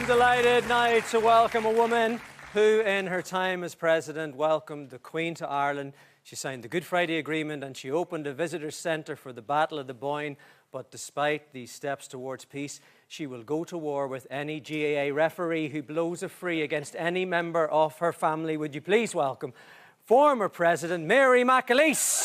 delighted now to welcome a woman who, in her time as president, welcomed the Queen to Ireland. She signed the Good Friday Agreement and she opened a visitor centre for the Battle of the Boyne. But despite these steps towards peace, she will go to war with any GAA referee who blows a free against any member of her family. Would you please welcome former President Mary McAleese?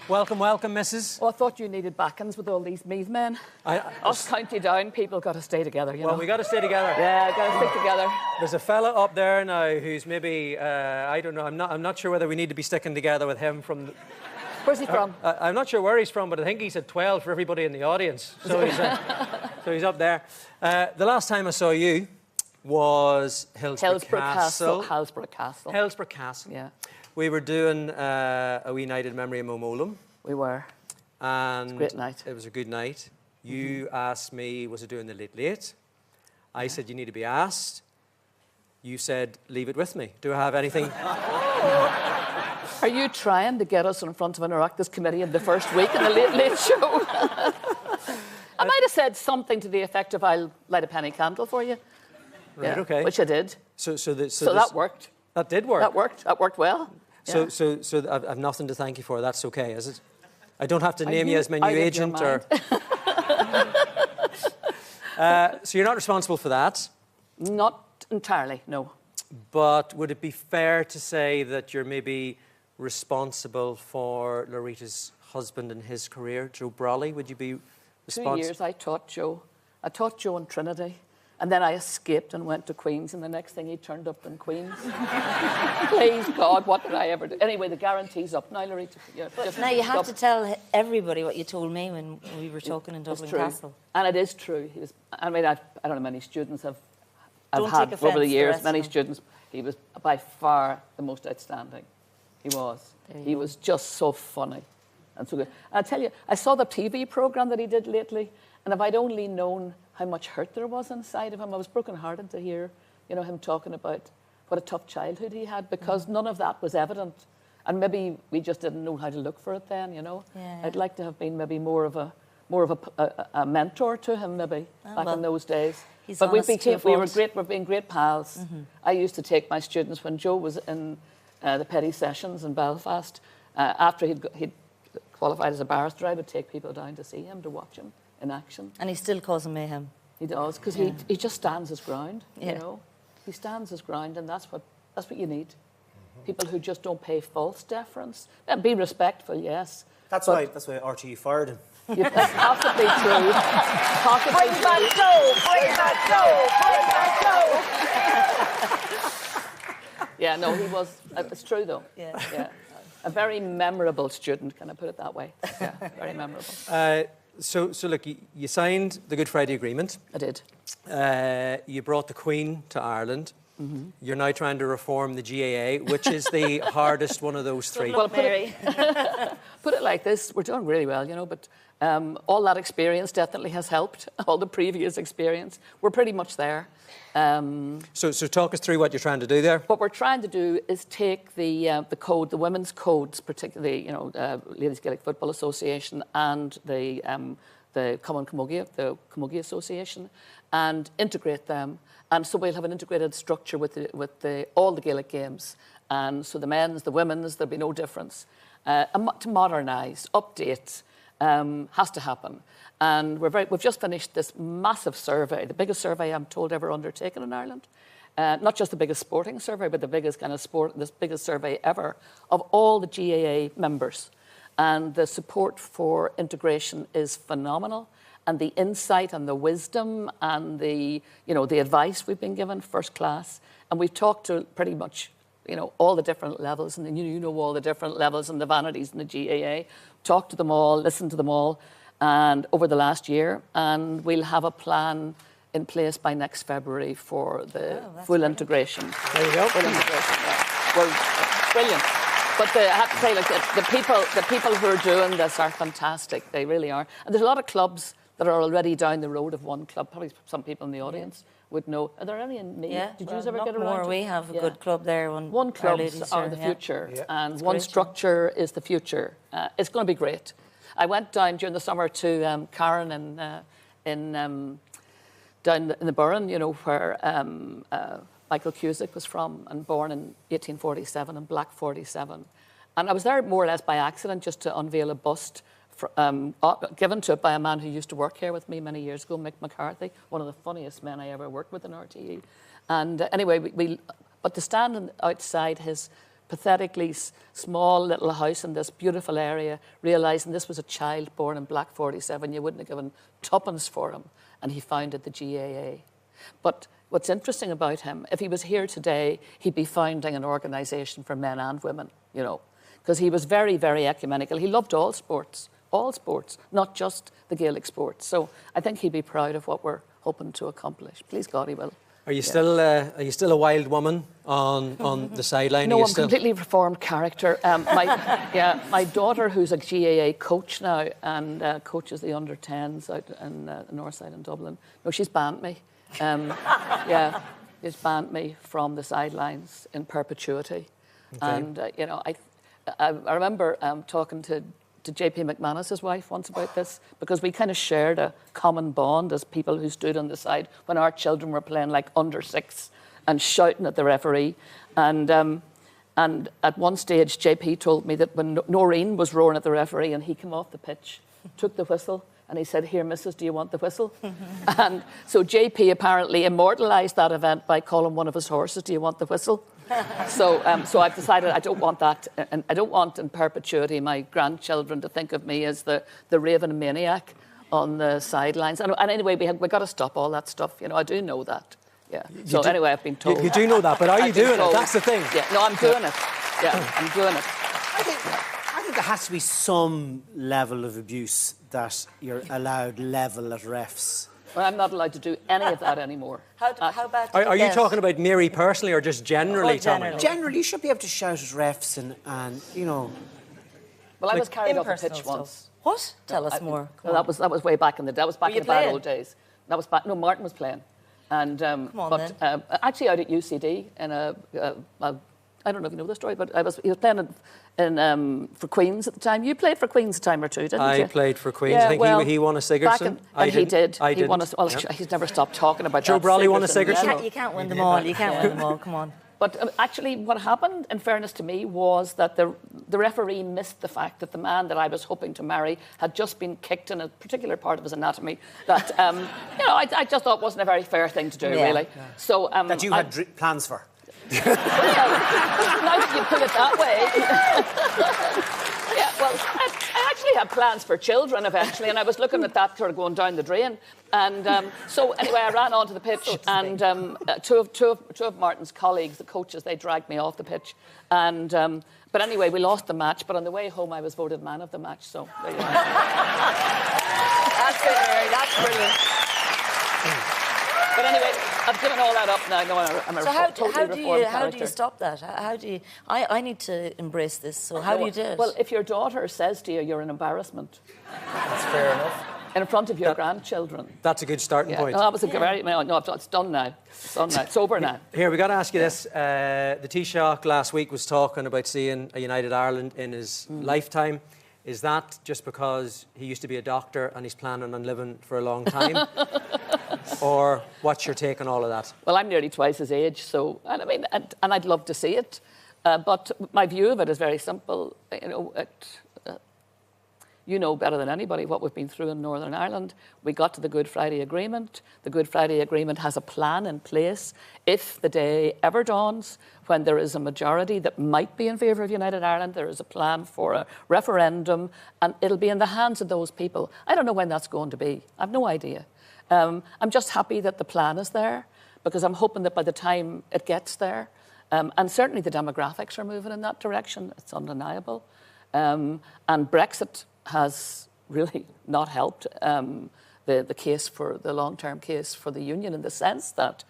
Welcome, welcome, Mrs. Oh, I thought you needed backings with all these Meath men. Us County Down people got to stay together, you know. Well, we got to stay together. Yeah, got to stick together. There's a fella up there now who's maybe, I don't know, I'm not sure whether we need to be sticking together with him from... Where's he from? I'm not sure where he's from, but I think he's at 12 for everybody in the audience. So he's up there. The last time I saw you was Hillsborough Castle. Hillsborough Castle. Hillsborough Castle. Yeah. We were doing a wee night in memory of Mo Molam. We were. And it was a great night. It was a good night. You asked me, was it doing the late late? I said, you need to be asked. You said, leave it with me. Do I have anything? Are you trying to get us in front of an Oireachtas committee in the first week in the Late Late Show? I might have said something to the effect of, I'll light a penny candle for you. Right, yeah, okay. Which I did. So that worked. That did work. That worked. That worked well. So, yeah. so I've nothing to thank you for. That's okay, is it? I don't have to name you as my new agent, or. So you're not responsible for that. Not entirely, no. But would it be fair to say that you're maybe responsible for Lorita's husband and his career, Joe Brawley? Would you be responsible? 2 years I taught Joe. I taught Joe in Trinity. And then I escaped and went to Queen's, and the next thing he turned up in Queen's. Please, God, what did I ever do? Anyway, the guarantee's up now, Lorita. Now, you have to tell everybody what you told me when we were talking in Dublin Castle. And it is true. He was, I mean, I don't know how many students I've had over the years, many students. He was by far the most outstanding. He was. He was just so funny and so good. And I tell you, I saw the TV programme that he did lately, and if I'd only known how much hurt there was inside of him, I was broken-hearted to hear, you know, him talking about what a tough childhood he had, because none of that was evident. And maybe we just didn't know how to look for it then, you know. Yeah. I'd like to have been maybe more of a mentor to him, maybe, back in those days. But we've been great pals. I used to take my students, when Joe was in the petty sessions in Belfast, after he'd qualified as a barrister, I would take people down to see him, to watch him in action. And he's still causing mayhem. He does, because he just stands his ground, you know. He stands his ground, and that's what you need. People who just don't pay false deference. And be respectful, yes. That's why RTE fired him. That's possibly true. Bring back Joe! Bring back Joe! Bring back Joe! Yeah, no, he was. It's true, though. Yeah. A very memorable student, can I put it that way? Yeah, very memorable. So look, you signed the Good Friday Agreement. I did. You brought the Queen to Ireland. You're now trying to reform the GAA, which is the hardest one of those three. Well, put it like this, we're doing really well, you know, but all that experience definitely has helped, all the previous experience. We're pretty much there. So talk us through what you're trying to do there. What we're trying to do is take the code, the women's codes, particularly, you know, Ladies Gaelic Football Association and the Common Camogie, the Camogie Association, and integrate them. And so we'll have an integrated structure with all the Gaelic games. And so the men's, the women's, there'll be no difference. To modernise, update, has to happen. And we've just finished this massive survey, the biggest survey I'm told ever undertaken in Ireland. Not just the biggest sporting survey, but the biggest biggest survey ever of all the GAA members. And the support for integration is phenomenal. And the insight and the wisdom and the advice we've been given, first class. And we've talked to pretty much, you know, all the different levels, and you know all the different levels and the vanities in the GAA. Talked to them all, listened to them all, and over the last year, and we'll have a plan in place by next February for the full integration. There you go. Full integration, yeah. Well, brilliant. But I have to say, like, the people who are doing this are fantastic. They really are. And there's a lot of clubs that are already down the road of one club. Probably some people in the audience would know. Are there any in Meath? Yeah, Did you ever get around to? We have a good club there. One clubs are the future, and one structure is the future. It's going to be great. I went down during the summer to Karen down in the Burren, you know, where Michael Cusick was from and born in 1847 in Black 47. And I was there more or less by accident just to unveil a bust given to it by a man who used to work here with me many years ago, Mick McCarthy, one of the funniest men I ever worked with in RTE. And anyway, but to stand outside his pathetically small little house in this beautiful area, realising this was a child born in Black 47, you wouldn't have given tuppence for him, and he founded the GAA. But what's interesting about him, if he was here today, he'd be founding an organisation for men and women, you know, because he was very, very ecumenical. He loved all sports, not just the Gaelic sports. So I think he'd be proud of what we're hoping to accomplish. Please God, he will. Are you still a wild woman on the sideline? No, I'm completely reformed character. My daughter, who's a GAA coach now and coaches the under-10s out in the north side in Dublin. No, she's banned me. She's banned me from the sidelines in perpetuity. Okay. And you know, I remember talking to JP McManus's wife once about this, because we kind of shared a common bond as people who stood on the side when our children were playing like under 6 and shouting at the referee. And at one stage, JP told me that when Noreen was roaring at the referee and he came off the pitch, took the whistle, and he said, "Here, missus, do you want the whistle?" And so JP apparently immortalised that event by calling one of his horses, "Do you want the whistle?" So I've decided I don't want that, and I don't want in perpetuity my grandchildren to think of me as the raving maniac on the sidelines. And anyway, we got to stop all that stuff. You know, I do know that. Yeah. So anyway, I've been told. You do know that, but are you doing it? That's the thing. Yeah. No, I'm doing it. Yeah, I'm doing it. I think there has to be some level of abuse that you're allowed level at refs. Well, I'm not allowed to do any of that anymore. How about... Are you talking about Mary personally or just generally, Tommy? Generally, you should be able to shout at refs and you know... Well, I was carried off the pitch once. What? Tell us more. No, that was way back in the day. That was back in the bad old days. That was back... No, Martin was playing. And actually out at UCD in I don't know if you know the story, but he was playing for Queen's at the time. You played for Queen's a time or two, didn't you? I played for Queen's. Yeah, I think he won a Sigerson. He did. He won he's never stopped talking about Joe that. Joe Brawley won a Sigerson. You can't win them all. You can't win them all. Come on. But actually, what happened, in fairness to me, was that the referee missed the fact that the man that I was hoping to marry had just been kicked in a particular part of his anatomy that, you know, I just thought wasn't a very fair thing to do, really. Yeah. So that you had plans for. Well, now that you put it that way. Yeah, well, I actually had plans for children eventually, and I was looking at that sort of going down the drain. And so anyway, I ran onto the pitch, and two of Martin's colleagues, the coaches, they dragged me off the pitch. And but anyway, we lost the match. But on the way home, I was voted man of the match. So there you go. That's it, Mary. That's brilliant. But anyway, I've given all that up now. No, I'm a totally reformed character. How do you stop that? How do you... I need to embrace this, so how do you do it? Well, if your daughter says to you, you're an embarrassment. That's fair enough. In front of your grandchildren. That's a good starting point. No, that was a very... No, it's done now. It's done now. It's over now. Here, we got to ask you this. The Taoiseach last week was talking about seeing a United Ireland in his lifetime. Is that just because he used to be a doctor and he's planning on living for a long time? Or what's your take on all of that? Well, I'm nearly twice his age, so... And I mean, and I'd love to see it. But my view of it is very simple. You know, you know better than anybody what we've been through in Northern Ireland. We got to the Good Friday Agreement. The Good Friday Agreement has a plan in place. If the day ever dawns when there is a majority that might be in favour of United Ireland, there is a plan for a referendum, and it'll be in the hands of those people. I don't know when that's going to be. I've no idea. I'm just happy that the plan is there, because I'm hoping that by the time it gets there, and certainly the demographics are moving in that direction, it's undeniable, and Brexit has really not helped the case for the long-term case for the union, in the sense that,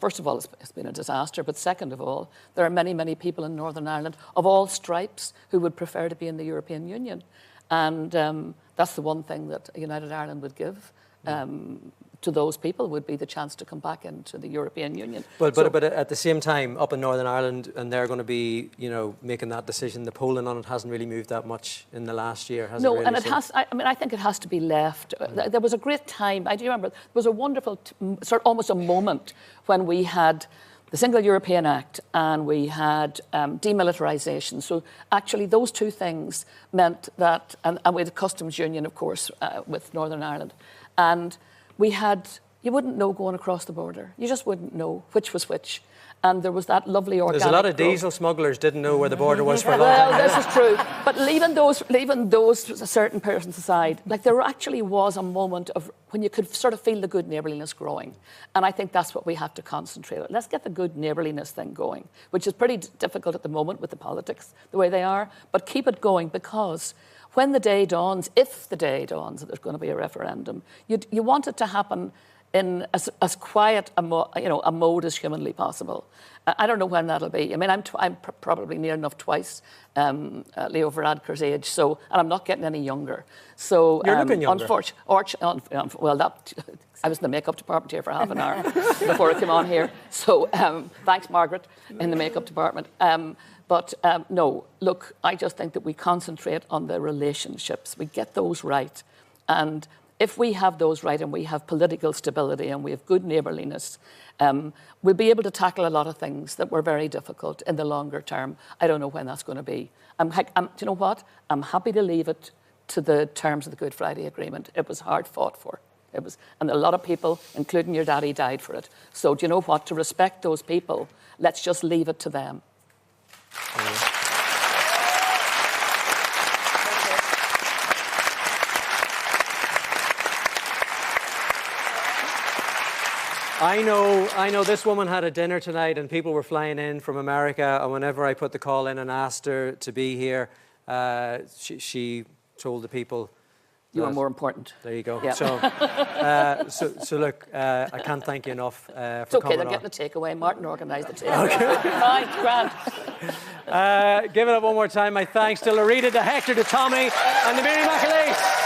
first of all, it's been a disaster, but second of all, there are many, many people in Northern Ireland of all stripes who would prefer to be in the European Union. And that's the one thing that United Ireland would give to those people, would be the chance to come back into the European Union. Well, but at the same time, up in Northern Ireland, and they're going to be, making that decision, the polling on it hasn't really moved that much in the last year, has it? No, really? and it has. I think it has to be left. There was a great time. I do remember there was a wonderful, almost a moment when we had the Single European Act and we had demilitarisation. So actually, those two things meant that, and we had a customs union, of course, with Northern Ireland, and we had, you wouldn't know going across the border. You just wouldn't know which was which. And there was that lovely organic There's a lot of growth. diesel smugglers didn't know where the border was for a long Well, time. this is true. But leaving those certain persons aside, like, there actually was a moment of when you could sort of feel the good neighbourliness growing. And I think that's what we have to concentrate on. Let's get the good neighbourliness thing going, which is pretty difficult at the moment with the politics the way they are. But keep it going, because when the day dawns, if the day dawns that there's going to be a referendum, you want it to happen in as quiet a mode as humanly possible. I don't know when that'll be. I mean, I'm probably near enough twice Leo Varadkar's age, and I'm not getting any younger. So you're looking younger. I was in the makeup department here for half an hour before I came on here. So thanks, Margaret, in the makeup department. No, look, I just think that we concentrate on the relationships. We get those right, and if we have those right and we have political stability and we have good neighbourliness, we'll be able to tackle a lot of things that were very difficult in the longer term. I don't know when that's going to be. Do you know what? I'm happy to leave it to the terms of the Good Friday Agreement. It was hard fought for. And a lot of people, including your daddy, died for it. So do you know what? To respect those people, let's just leave it to them. I know this woman had a dinner tonight and people were flying in from America, and whenever I put the call in and asked her to be here, she told the people... You are more important. There you go. Yeah. So look, I can't thank you enough for coming on. It's okay, they're getting the takeaway. Martin organised the takeaway. Okay. Fine, grand. Give it up one more time. My thanks to Larita, to Hector, to Tommy, and to Mary McAleese.